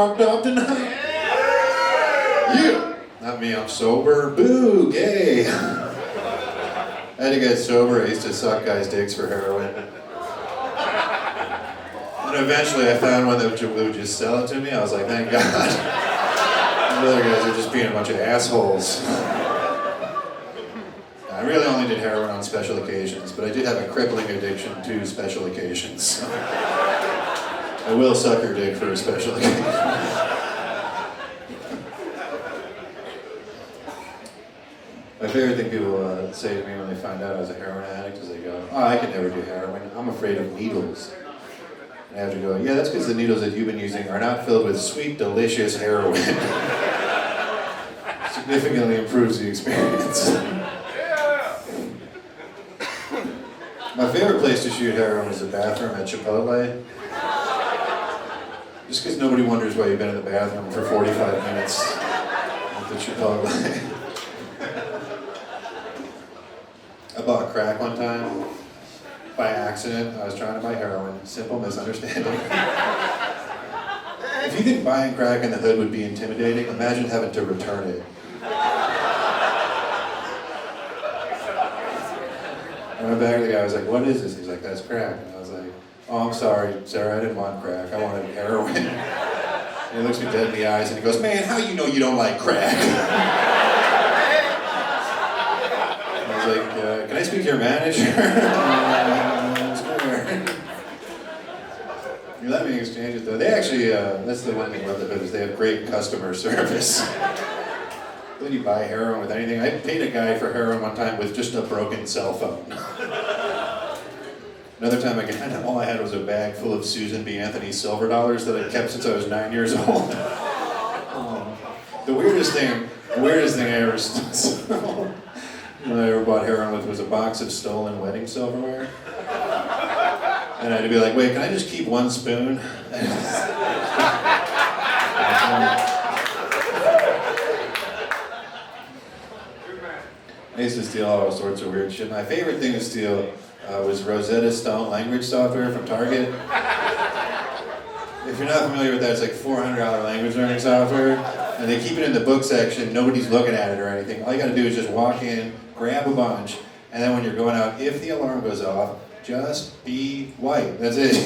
fucked up tonight? Yeah. Not me, I'm sober. Boo, gay. I had to get sober. I used to suck guys' dicks for heroin. And eventually I found one that would just sell it to me. I was like, thank God. The other guys are just being a bunch of assholes. I really only did heroin on special occasions, but I did have a crippling addiction to special occasions. I will suck your dick for a special occasion. My favorite thing people say to me when they find out I was a heroin addict is they go, oh, I can never do heroin. I'm afraid of needles. And I have to go, yeah, that's because the needles that you've been using are not filled with sweet, delicious heroin. Significantly improves the experience. My favorite place to shoot heroin is the bathroom at Chipotle. Just because nobody wonders why you've been in the bathroom for 45 minutes at the Chipotle. I bought crack one time by accident. I was trying to buy heroin. Simple misunderstanding. If you think buying crack in the hood would be intimidating, imagine having to return it. I went back to the guy, I was like, what is this? He's like, that's crack. And I was like, oh, I'm sorry, sir, I didn't want crack. I wanted heroin. And he looks me dead in the eyes and he goes, man, how you know you don't like crack? I was like, can I speak to your manager? Sure. You let me exchange it though. They actually, that's the one thing about the hood is they have great customer service. When you buy heroin with anything, I paid a guy for heroin one time with just a broken cell phone. Another time all I had was a bag full of Susan B. Anthony silver dollars that I kept since I was 9 years old. The weirdest thing I ever bought heroin with was a box of stolen wedding silverware. And I had to be like, wait, can I just keep one spoon? I used to steal all sorts of weird shit. My favorite thing to steal was Rosetta Stone language software from Target. If you're not familiar with that, it's like $400 language learning software. And they keep it in the book section, nobody's looking at it or anything. All you gotta do is just walk in, grab a bunch, and then when you're going out, if the alarm goes off, just be white. That's it.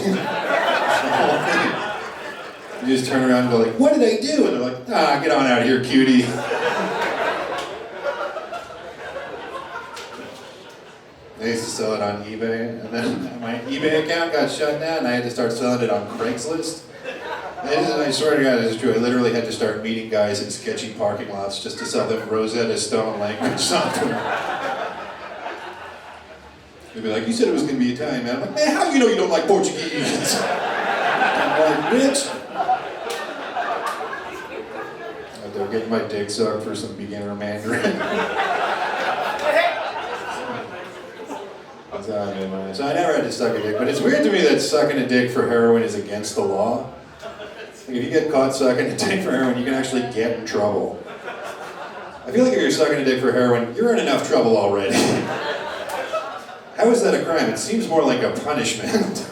You just turn around and go like, what did I do? And they're like, get on out of here, cutie. I used to sell it on eBay, and then my eBay account got shut down, and I had to start selling it on Craigslist. I swear to God, this is true. I literally had to start meeting guys in sketchy parking lots just to sell them Rosetta Stone language software. They'd be like, you said it was going to be Italian, man. I'm like, man, how do you know you don't like Portuguese? I'm like, bitch. Out there getting my dick sucked for some beginner Mandarin. So I never had to suck a dick, but it's weird to me that sucking a dick for heroin is against the law. Like if you get caught sucking a dick for heroin, you can actually get in trouble. I feel like if you're sucking a dick for heroin, you're in enough trouble already. How is that a crime? It seems more like a punishment.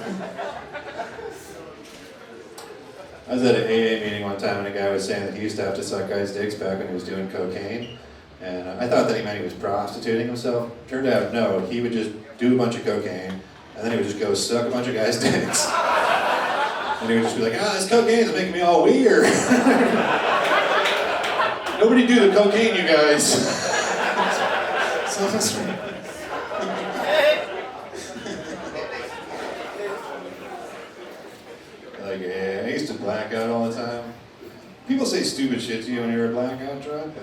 I was at an AA meeting one time and a guy was saying that he used to have to suck guys' dicks back when he was doing cocaine. And I thought that he meant he was prostituting himself. Turned out, no, he would just do a bunch of cocaine, and then he would just go suck a bunch of guys' dicks. And he would just be like, this cocaine is making me all weird. Nobody do the cocaine, you guys. I used to black out all the time. People say stupid shit to you when you're a blackout drunk.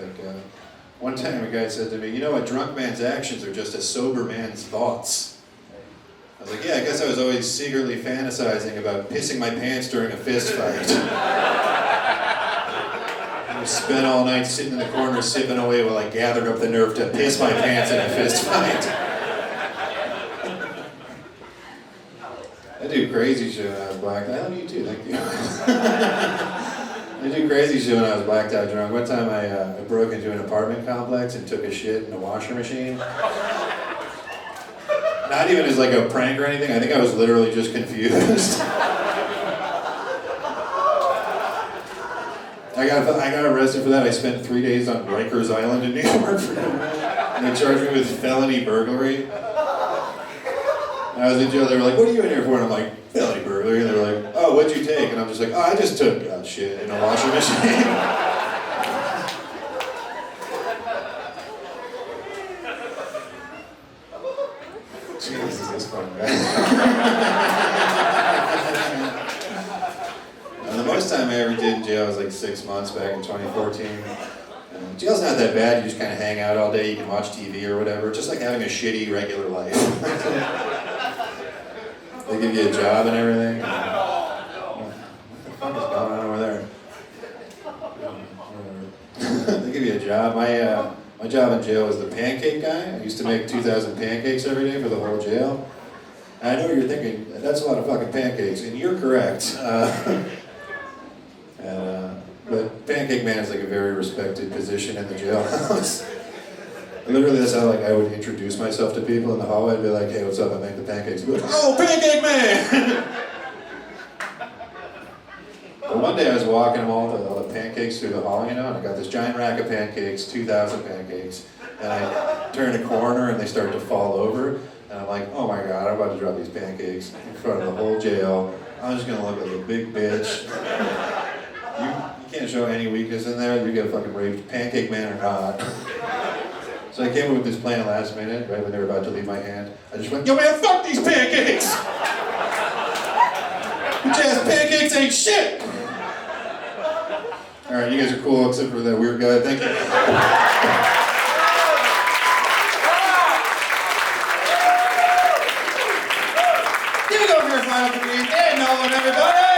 One time a guy said to me, you know, a drunk man's actions are just a sober man's thoughts. I was like, yeah, I guess I was always secretly fantasizing about pissing my pants during a fist fight. I spent all night sitting in the corner sipping away while I gathered up the nerve to piss my pants in a fist fight. I do crazy shit when I was blacked out. I love you too, thank you. I do crazy shit when I was blacked out drunk. One time I broke into an apartment complex and took a shit in a washer machine. Not even as like a prank or anything, I think I was literally just confused. I got arrested for that. I spent 3 days on Rikers Island in New York for and they charged me with felony burglary. I was in jail. They were like, "What are you in here for?" And I'm like, "Felony burglary." And they were like, "Oh, what'd you take?" And I'm just like, "Oh, I just took shit in a washing machine." Jesus, this fucking guy. The most time I ever did in jail was like 6 months back in 2014. Jail's not that bad. You just kind of hang out all day. You can watch TV or whatever. Just like having a shitty regular life. They give you a job and everything. What the fuck is going on over there? They give you a job. My job in jail was the pancake guy. I used to make 2,000 pancakes every day for the whole jail. And I know you're thinking, that's a lot of fucking pancakes, and you're correct. But pancake man is like a very respected position in the jailhouse. Literally, that's how I would introduce myself to people in the hallway. I'd be like, "Hey, what's up? I make the pancakes." I'd be like, "Oh, pancake man!" But one day I was walking all the pancakes through the hall, and I got this giant rack of pancakes, 2,000 pancakes, and I turn a corner and they start to fall over, and I'm like, "Oh my god, I'm about to drop these pancakes in front of the whole jail. I'm just gonna look like a big bitch." You can't show any weakness in there. You get fucking raped, pancake man or not. So I came up with this plan last minute, right when they were about to leave my hand. I just went, "Yo man, fuck these pancakes! Bitch ass pancakes ain't shit!" Alright, you guys are cool except for that weird guy. Thank you. Give it up for your final comedian, Nolan, everybody!